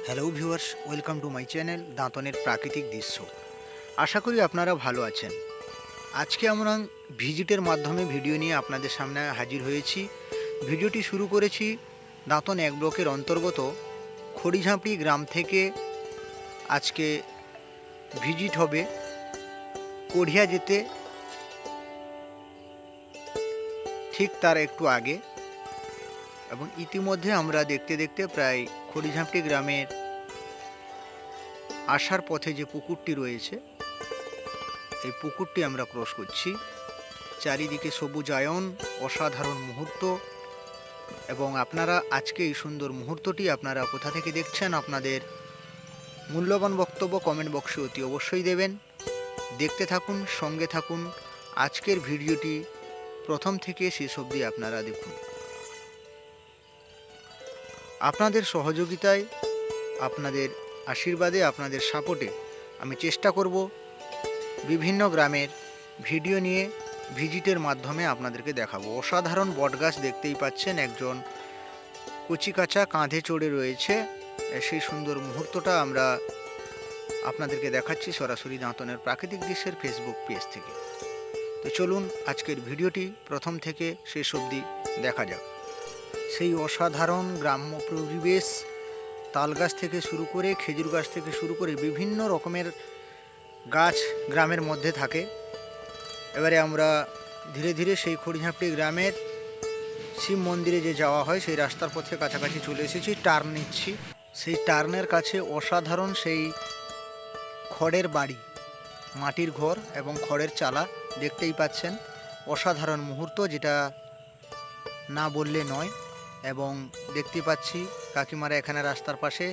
Hello viewers, welcome to my channel দাঁতনের প্রাকৃতিক দৃশ্য। আশা করি আপনারা ভালো আছেন। আজকে আমরা ভিজিটের মাধ্যমে ভিডিও নিয়ে আপনাদের সামনে হাজির হয়েছি। ভিডিওটি শুরু করেছি দাঁতন এক ব্লকের অন্তর্গত খড়িঝাঁপড়ি গ্রাম থেকে। আজকে ভিজিট হবে কড়িয়া যেতে ঠিক তার একটু আগে, এবং ইতিমধ্যে আমরা দেখতে দেখতে প্রায় খড়িঝাঁপড়ি গ্রামের আসার পথে যে পুকুরটি রয়েছে এই পুকুরটি আমরা ক্রস করছি। চারিদিকে সবুজায়ন, অসাধারণ মুহূর্ত। এবং আপনারা আজকে এই সুন্দর মুহূর্তটি আপনারা কোথা থেকে দেখছেন, আপনাদের মূল্যবান বক্তব্য কমেন্ট বক্সে অতি অবশ্যই দেবেন। দেখতে থাকুন, সঙ্গে থাকুন। আজকের ভিডিওটি প্রথম থেকে শেষ অবধি আপনারা দেখুন। আপনাদের সহযোগিতায়, আপনাদের আশীর্বাদে, আপনাদের সাপোর্টে আমি চেষ্টা করব বিভিন্ন গ্রামের ভিডিও নিয়ে ভিজিটের মাধ্যমে আপনাদেরকে দেখাবো। অসাধারণ বটগাছ দেখতেই পাচ্ছেন, একজন কচিকাঁচা কাঁধে চড়ে রয়েছে। সেই সুন্দর মুহূর্তটা আমরা আপনাদেরকে দেখাচ্ছি সরাসরি দাঁতনের প্রাকৃতিক দৃশ্যের ফেসবুক পেজ থেকে। তো চলুন আজকের ভিডিওটি প্রথম থেকে শেষ অবধি দেখা যাক। সেই অসাধারণ গ্রাম্য পরিবেশ, তাল গাছ থেকে শুরু করে, খেজুর গাছ থেকে শুরু করে বিভিন্ন রকমের গাছ গ্রামের মধ্যে থাকে। এবারে আমরা ধীরে ধীরে সেই খড়িঝাঁপড়ি গ্রামের শিব মন্দিরে যে যাওয়া হয় সেই রাস্তার পথে কাছাকাছি চলে এসেছি। টার্ন নিচ্ছি। সেই টার্নের কাছে অসাধারণ সেই খড়ের বাড়ি, মাটির ঘর এবং খড়ের চালা দেখতেই পাচ্ছেন। অসাধারণ মুহূর্ত, যেটা না বললে নয়। এবং দেখতে পাচ্ছি কাকিমারা এখানে রাস্তার পাশে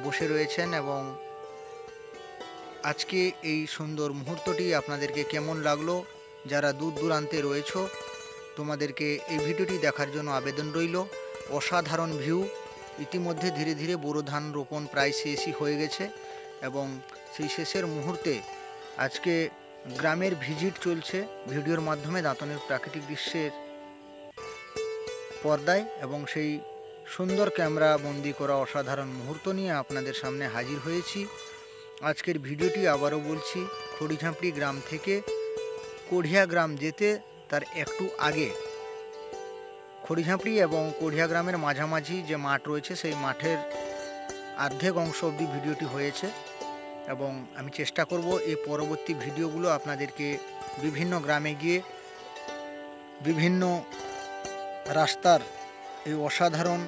বসে রয়েছেন। এবং আজকে এই সুন্দর মুহূর্তটি আপনাদেরকে কেমন লাগলো, যারা দূর দূরান্তে রয়েছো তোমাদেরকে এই ভিডিওটি দেখার জন্য আবেদন রইল। অসাধারণ ভিউ। ইতিমধ্যে ধীরে ধীরে বোরো ধান রোপণ প্রায় শেষই হয়ে গেছে, এবং সেই শেষের মুহূর্তে আজকে গ্রামের ভিজিট চলছে ভিডিওর মাধ্যমে দাঁতনের প্রাকৃতিক দৃশ্যের পর্দায়। এবং সেই সুন্দর ক্যামেরা বন্দি করা অসাধারণ মুহূর্ত নিয়ে আপনাদের সামনে হাজির হয়েছি। আজকের ভিডিওটি আবারও বলছি, খড়িঝাঁপড়ি গ্রাম থেকে কড়িয়া গ্রাম যেতে তার একটু আগে, খড়িঝাঁপড়ি এবং কড়িয়া গ্রামের মাঝামাঝি যে মাঠ রয়েছে সেই মাঠের অর্ধেক অংশ অবধি ভিডিওটি হয়েছে। এবং আমি চেষ্টা করব এই পরবর্তী ভিডিওগুলো আপনাদেরকে বিভিন্ন গ্রামে গিয়ে বিভিন্ন রাস্তার এই অসাধারণ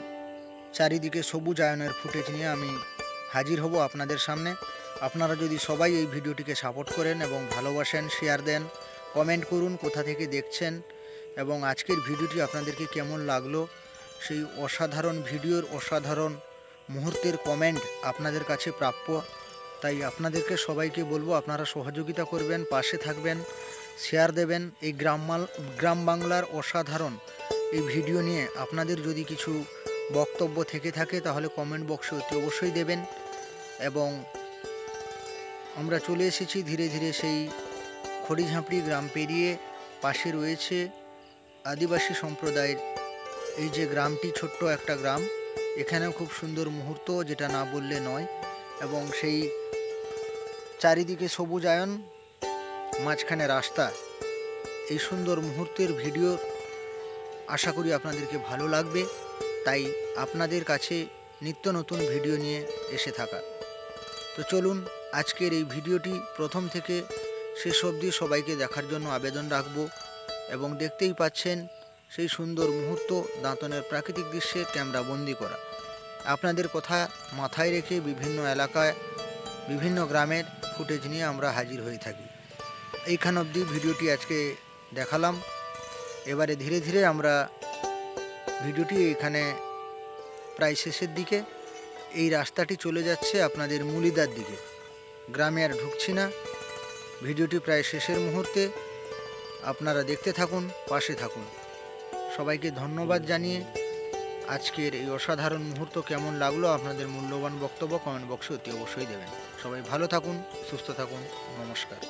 চারিদিকে সবুজায়নের ফুটেজ নিয়ে আমি হাজির হব আপনাদের সামনে। আপনারা যদি সবাই এই ভিডিওটিকে সাপোর্ট করেন এবং ভালোবাসেন, শেয়ার দেন, কমেন্ট করুন কোথা থেকে দেখছেন, এবং আজকের ভিডিওটি আপনাদেরকে কেমন লাগলো, সেই অসাধারণ ভিডিওর অসাধারণ মুহূর্তের কমেন্ট আপনাদের কাছে প্রাপ্য। তাই আপনাদেরকে সবাইকে বলবো আপনারা সহযোগিতা করবেন, পাশে থাকবেন, শেয়ার দেবেন। এই গ্রাম বাংলার অসাধারণ এই ভিডিও নিয়ে আপনাদের যদি কিছু বক্তব্য থেকে থাকে তাহলে কমেন্ট বক্সে অতি অবশ্যই দেবেন। এবং আমরা চলে এসেছি ধীরে ধীরে সেই খড়িঝাঁপড়ি গ্রাম পেরিয়ে। পাশে রয়েছে আদিবাসী সম্প্রদায়ের এই যে গ্রামটি, ছোট্ট একটা গ্রাম, এখানেও খুব সুন্দর মুহূর্ত, যেটা না বললে নয়। এবং সেই চারিদিকে সবুজায়ন, মাঝখানে রাস্তা, এই সুন্দর মুহূর্তের ভিডিও আশা করি আপনাদেরকে ভালো লাগবে। তাই আপনাদের কাছে নিত্য নতুন ভিডিও নিয়ে এসে থাকা। তো চলুন আজকের এই ভিডিওটি প্রথম থেকে শেষ অবধি সবাইকে দেখার জন্য আবেদন রাখবো। এবং দেখতেই পাচ্ছেন সেই সুন্দর মুহূর্ত দাঁতনের প্রাকৃতিক দৃশ্যে ক্যামেরা বন্দি করা। আপনাদের কথা মাথায় রেখে বিভিন্ন এলাকায়, বিভিন্ন গ্রামের ফুটেজ নিয়ে আমরা হাজির হয়ে থাকি। এইখান অবধি ভিডিওটি আজকে দেখালাম। এবারে ধীরে ধীরে আমরা ভিডিওটি এখানে প্রায় শেষের দিকে। এই রাস্তাটি চলে যাচ্ছে আপনাদের মুলিদার দিকে, গ্রামে আর ঢুকছি না। ভিডিওটি প্রায় শেষের মুহূর্তে, আপনারা দেখতে থাকুন, পাশে থাকুন। সবাইকে ধন্যবাদ জানিয়ে আজকের এই অসাধারণ মুহূর্ত কেমন লাগলো আপনাদের মূল্যবান বক্তব্য কমেন্ট বক্সে অতি অবশ্যই দেবেন। সবাই ভালো থাকুন, সুস্থ থাকুন। নমস্কার।